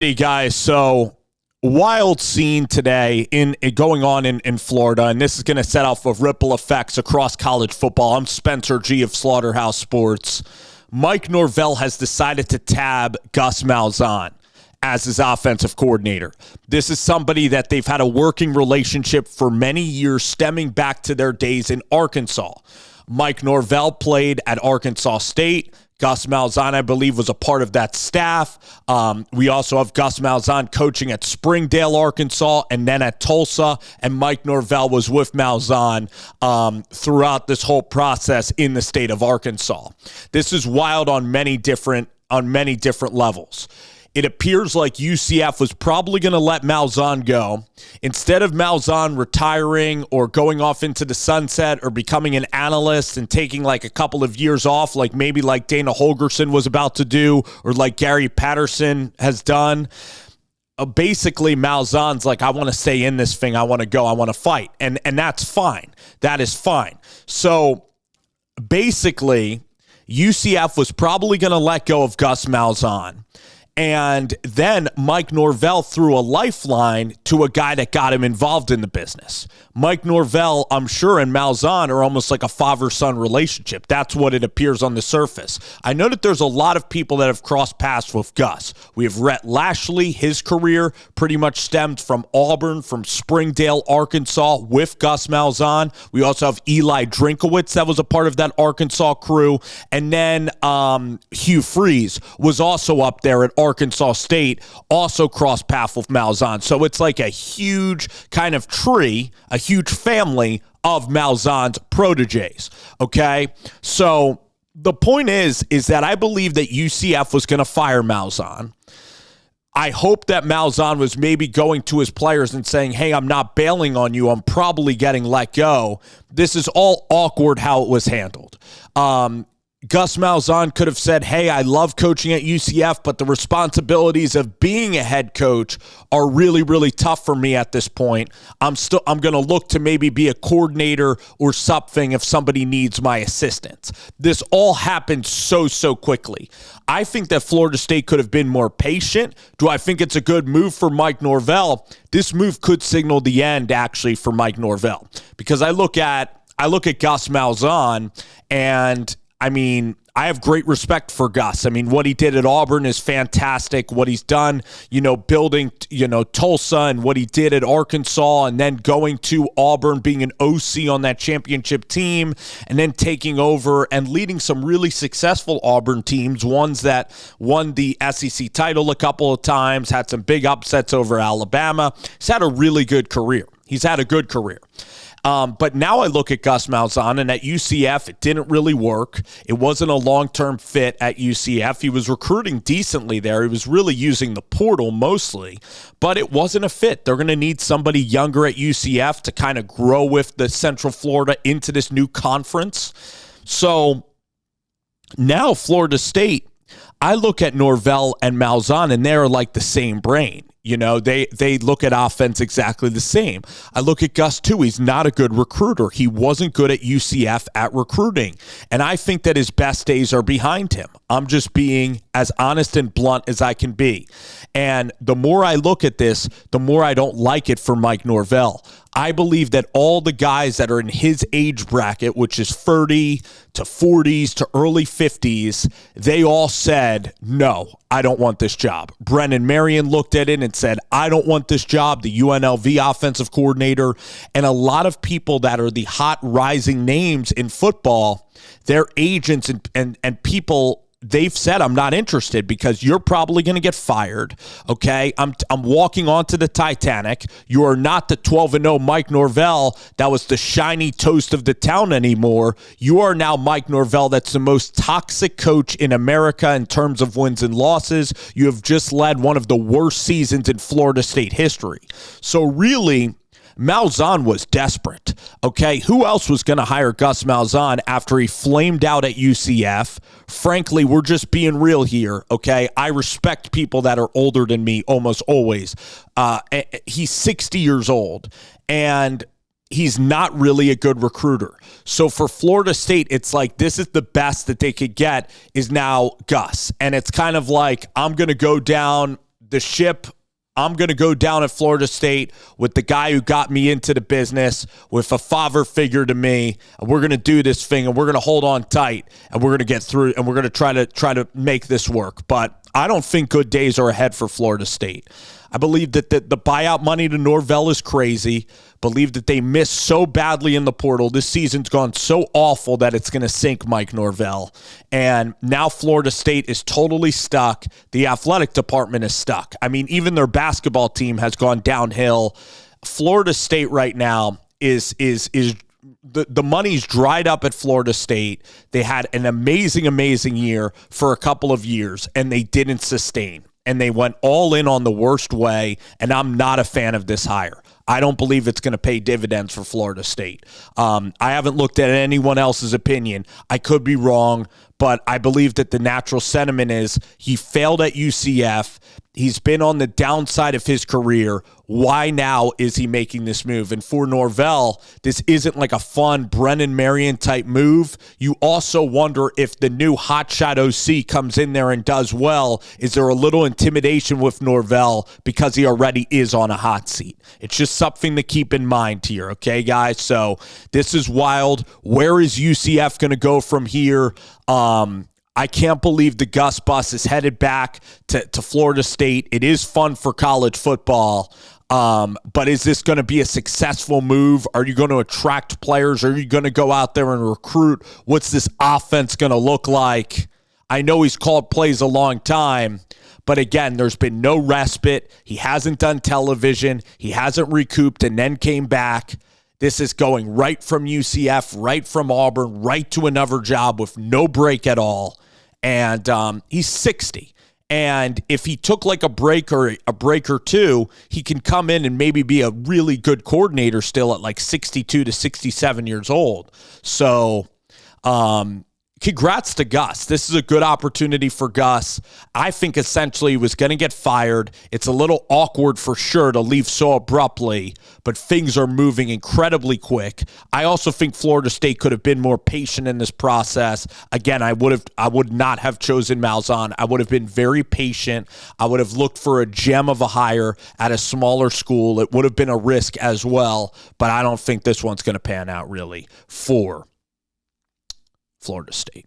Hey guys, so wild scene today in going on in Florida, and this is going to set off of ripple effects across college football. I'm Spencer G of Slaughterhouse Sports. Mike Norvell has decided to tab Gus Malzahn as his offensive coordinator. This is somebody that they've had a working relationship for many years, stemming back to their days in Arkansas. Mike Norvell played at Arkansas State. Gus Malzahn, I believe, was a part of that staff. We also have Gus Malzahn coaching at Springdale, Arkansas, and then at Tulsa. And Mike Norvell was with Malzahn throughout this whole process in the state of Arkansas. This is wild on many different levels. It appears like UCF was probably going to let Malzahn go. Instead of Malzahn retiring or going off into the sunset or becoming an analyst and taking like a couple of years off, like maybe like Dana Holgorsen was about to do or like Gary Patterson has done, basically Malzahn's like, I want to stay in this thing. I want to go. I want to fight. And that's fine. That is fine. So basically, UCF was probably going to let go of Gus Malzahn. And then Mike Norvell threw a lifeline to a guy that got him involved in the business. Mike Norvell, I'm sure, and Malzahn are almost like a father-son relationship. That's what it appears on the surface. I know that there's a lot of people that have crossed paths with Gus. We have Rhett Lashley. His career pretty much stemmed from Auburn, from Springdale, Arkansas, with Gus Malzahn. We also have Eli Drinkowitz that was a part of that Arkansas crew. And then Hugh Freeze was also up there at Arkansas State, also crossed paths with Malzahn. So it's like a huge kind of tree, a huge family of Malzahn's proteges, okay? So the point is that I believe that UCF was going to fire Malzahn. I hope that Malzahn was maybe going to his players and saying, hey, I'm not bailing on you. I'm probably getting let go. This is all awkward how it was handled. Gus Malzahn could have said, hey, I love coaching at UCF, but the responsibilities of being a head coach are really, really tough for me at this point. I'm going to look to maybe be a coordinator or something if somebody needs my assistance. This all happened so quickly. I think that Florida State could have been more patient. Do I think it's a good move for Mike Norvell? This move could signal the end, actually, for Mike Norvell, because I look at Gus Malzahn, and I mean, I have great respect for Gus. I mean, what he did at Auburn is fantastic. What he's done, building, Tulsa, and what he did at Arkansas, and then going to Auburn, being an OC on that championship team, and then taking over and leading some really successful Auburn teams, ones that won the SEC title a couple of times, had some big upsets over Alabama. He's had a really good career. But now I look at Gus Malzahn, and at UCF, it didn't really work. It wasn't a long-term fit at UCF. He was recruiting decently there. He was really using the portal mostly, but it wasn't a fit. They're going to need somebody younger at UCF to kind of grow with the Central Florida into this new conference. So now Florida State, I look at Norvell and Malzahn, and they're like the same brain. They look at offense exactly the same. I look at Gus, too. He's not a good recruiter. He wasn't good at UCF at recruiting. And I think that his best days are behind him. I'm just being as honest and blunt as I can be. And the more I look at this, the more I don't like it for Mike Norvell. I believe that all the guys that are in his age bracket, which is 30 to 40s to early 50s, they all said, no, I don't want this job. Brennan Marion looked at it and said, I don't want this job, the UNLV offensive coordinator. And a lot of people that are the hot rising names in football, their agents and people, they've said, I'm not interested because you're probably going to get fired, okay? I'm walking onto the Titanic. You are not the 12-0 Mike Norvell that was the shiny toast of the town anymore. You are now Mike Norvell that's the most toxic coach in America in terms of wins and losses. You have just led one of the worst seasons in Florida State history. So really, Malzahn was desperate, okay? Who else was going to hire Gus Malzahn after he flamed out at UCF? Frankly, we're just being real here, okay? I respect people that are older than me almost always. He's 60 years old, and he's not really a good recruiter. So for Florida State, it's like this is the best that they could get is now Gus. And it's kind of like I'm going to go down the ship. I'm going to go down at Florida State with the guy who got me into the business, with a father figure to me, and we're going to do this thing, and we're going to hold on tight, and we're going to get through, and we're going to try to make this work. But I don't think good days are ahead for Florida State. I believe that the buyout money to Norvell is crazy. Believe that they missed so badly in the portal. This season's gone so awful that it's going to sink Mike Norvell. And now Florida State is totally stuck. The athletic department is stuck. I mean, even their basketball team has gone downhill. Florida State right now is the money's dried up at Florida State. They had an amazing year for a couple of years, and they didn't sustain. And they went all in on the worst way, and I'm not a fan of this hire. I don't believe it's going to pay dividends for Florida State. I haven't looked at anyone else's opinion. I could be wrong, but I believe that the natural sentiment is he failed at UCF. He's been on the downside of his career. Why now is he making this move? And for Norvell, this isn't like a fun Brennan Marion type move. You also wonder if the new hotshot OC comes in there and does well. Is there a little intimidation with Norvell because he already is on a hot seat? It's just something to keep in mind here, okay, guys? So this is wild. Where is UCF going to go from here? I can't believe the Gus bus is headed back to Florida State. It is fun for college football, but is this going to be a successful move? Are you going to attract players? Are you going to go out there and recruit? What's this offense going to look like? I know he's called plays a long time, but again, there's been no respite. He hasn't done television. He hasn't recouped and then came back. This is going right from UCF, right from Auburn, right to another job with no break at all. And he's 60. And if he took like a break or two, he can come in and maybe be a really good coordinator still at like 62 to 67 years old. So, congrats to Gus. This is a good opportunity for Gus. I think essentially he was going to get fired. It's a little awkward for sure to leave so abruptly, but things are moving incredibly quick. I also think Florida State could have been more patient in this process. Again, I would not have chosen Malzahn. I would have been very patient. I would have looked for a gem of a hire at a smaller school. It would have been a risk as well, but I don't think this one's going to pan out really for Florida State.